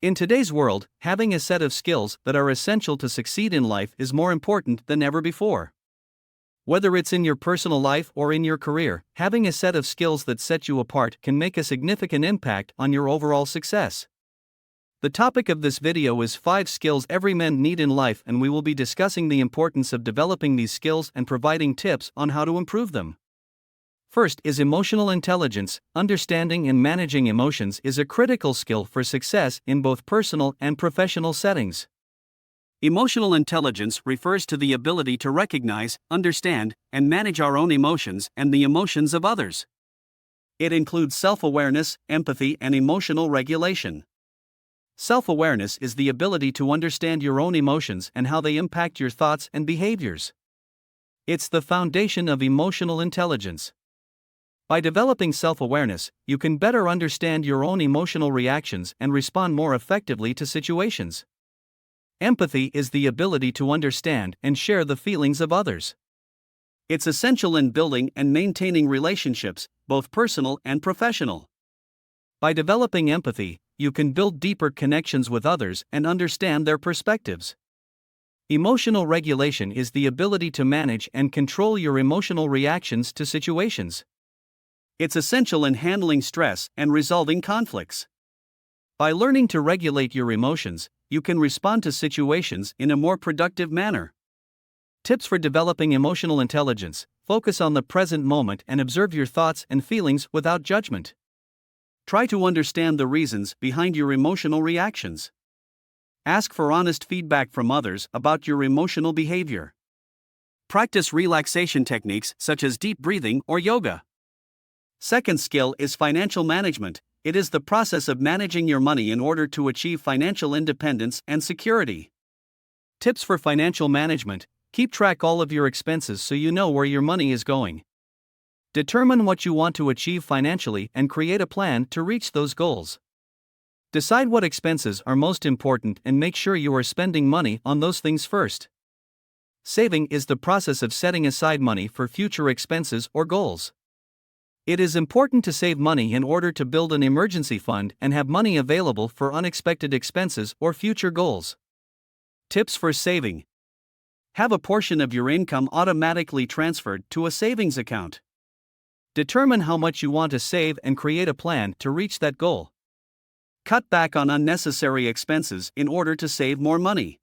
In today's world, having a set of skills that are essential to succeed in life is more important than ever before. Whether it's in your personal life or in your career, having a set of skills that set you apart can make a significant impact on your overall success. The topic of this video is 5 skills every man need in life, and we will be discussing the importance of developing these skills and providing tips on how to improve them. First is emotional intelligence. Understanding and managing emotions is a critical skill for success in both personal and professional settings. Emotional intelligence refers to the ability to recognize, understand, and manage our own emotions and the emotions of others. It includes self-awareness, empathy, and emotional regulation. Self-awareness is the ability to understand your own emotions and how they impact your thoughts and behaviors. It's the foundation of emotional intelligence. By developing self-awareness, you can better understand your own emotional reactions and respond more effectively to situations. Empathy is the ability to understand and share the feelings of others. It's essential in building and maintaining relationships, both personal and professional. By developing empathy, you can build deeper connections with others and understand their perspectives. Emotional regulation is the ability to manage and control your emotional reactions to situations. It's essential in handling stress and resolving conflicts. By learning to regulate your emotions, you can respond to situations in a more productive manner. Tips for developing emotional intelligence: focus on the present moment and observe your thoughts and feelings without judgment. Try to understand the reasons behind your emotional reactions. Ask for honest feedback from others about your emotional behavior. Practice relaxation techniques such as deep breathing or yoga. Second skill is financial management. It is the process of managing your money in order to achieve financial independence and security. Tips for financial management: keep track all of your expenses so you know where your money is going. Determine what you want to achieve financially and create a plan to reach those goals. Decide what expenses are most important and make sure you are spending money on those things first. Saving is the process of setting aside money for future expenses or goals. It is important to save money in order to build an emergency fund and have money available for unexpected expenses or future goals. Tips for saving: have a portion of your income automatically transferred to a savings account. Determine how much you want to save and create a plan to reach that goal. Cut back on unnecessary expenses in order to save more money.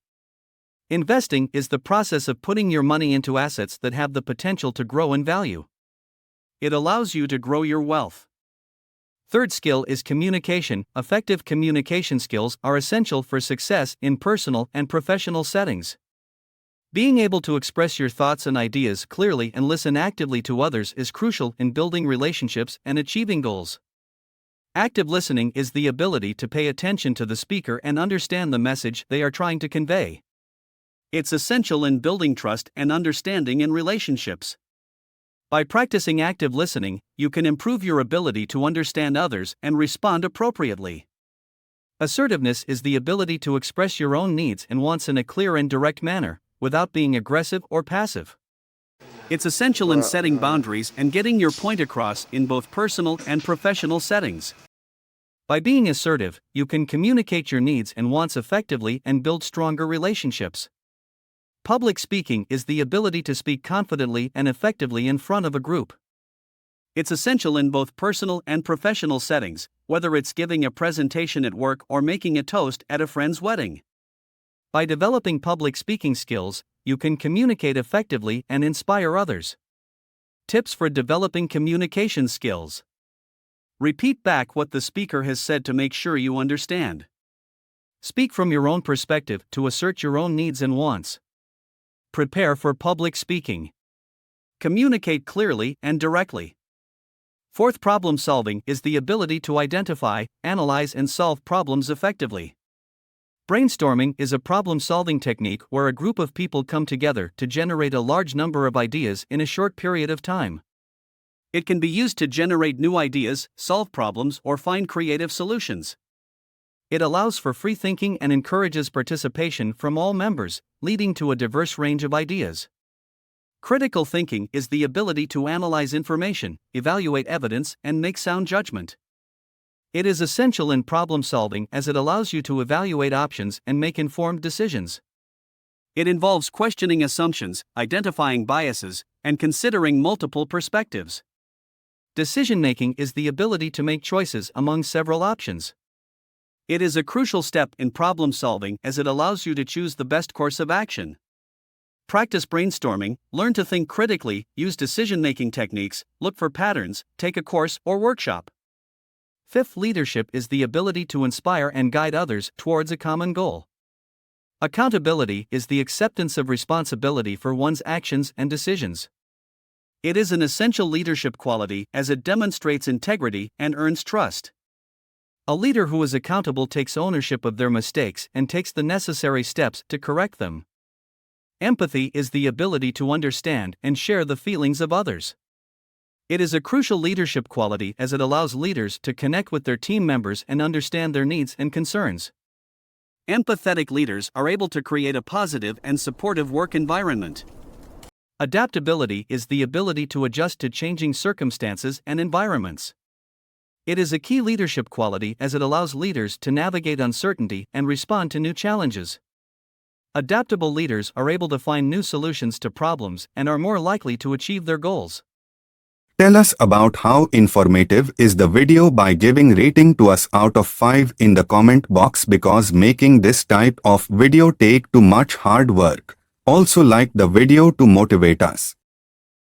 Investing is the process of putting your money into assets that have the potential to grow in value. It allows you to grow your wealth. Third skill is communication. Effective communication skills are essential for success in personal and professional settings. Being able to express your thoughts and ideas clearly and listen actively to others is crucial in building relationships and achieving goals. Active listening is the ability to pay attention to the speaker and understand the message they are trying to convey. It's essential in building trust and understanding in relationships. By practicing active listening, you can improve your ability to understand others and respond appropriately. Assertiveness is the ability to express your own needs and wants in a clear and direct manner, without being aggressive or passive. It's essential in setting boundaries and getting your point across in both personal and professional settings. By being assertive, you can communicate your needs and wants effectively and build stronger relationships. Public speaking is the ability to speak confidently and effectively in front of a group. It's essential in both personal and professional settings, whether it's giving a presentation at work or making a toast at a friend's wedding. By developing public speaking skills, you can communicate effectively and inspire others. Tips for developing communication skills: repeat back what the speaker has said to make sure you understand. Speak from your own perspective to assert your own needs and wants. Prepare for public speaking. Communicate clearly and directly. Fourth, problem solving is the ability to identify, analyze, and solve problems effectively. Brainstorming is a problem-solving technique where a group of people come together to generate a large number of ideas in a short period of time. It can be used to generate new ideas, solve problems, or find creative solutions. It allows for free thinking and encourages participation from all members, leading to a diverse range of ideas. Critical thinking is the ability to analyze information, evaluate evidence, and make sound judgment. It is essential in problem solving as it allows you to evaluate options and make informed decisions. It involves questioning assumptions, identifying biases, and considering multiple perspectives. Decision-making is the ability to make choices among several options. It is a crucial step in problem solving as it allows you to choose the best course of action. Practice brainstorming, learn to think critically, use decision-making techniques, look for patterns, take a course or workshop. Fifth, leadership is the ability to inspire and guide others towards a common goal. Accountability is the acceptance of responsibility for one's actions and decisions. It is an essential leadership quality as it demonstrates integrity and earns trust. A leader who is accountable takes ownership of their mistakes and takes the necessary steps to correct them. Empathy is the ability to understand and share the feelings of others. It is a crucial leadership quality as it allows leaders to connect with their team members and understand their needs and concerns. Empathetic leaders are able to create a positive and supportive work environment. Adaptability is the ability to adjust to changing circumstances and environments. It is a key leadership quality as it allows leaders to navigate uncertainty and respond to new challenges. Adaptable leaders are able to find new solutions to problems and are more likely to achieve their goals. Tell us about how informative is the video by giving rating to us out of 5 in the comment box because making this type of video take too much hard work. Also like the video to motivate us.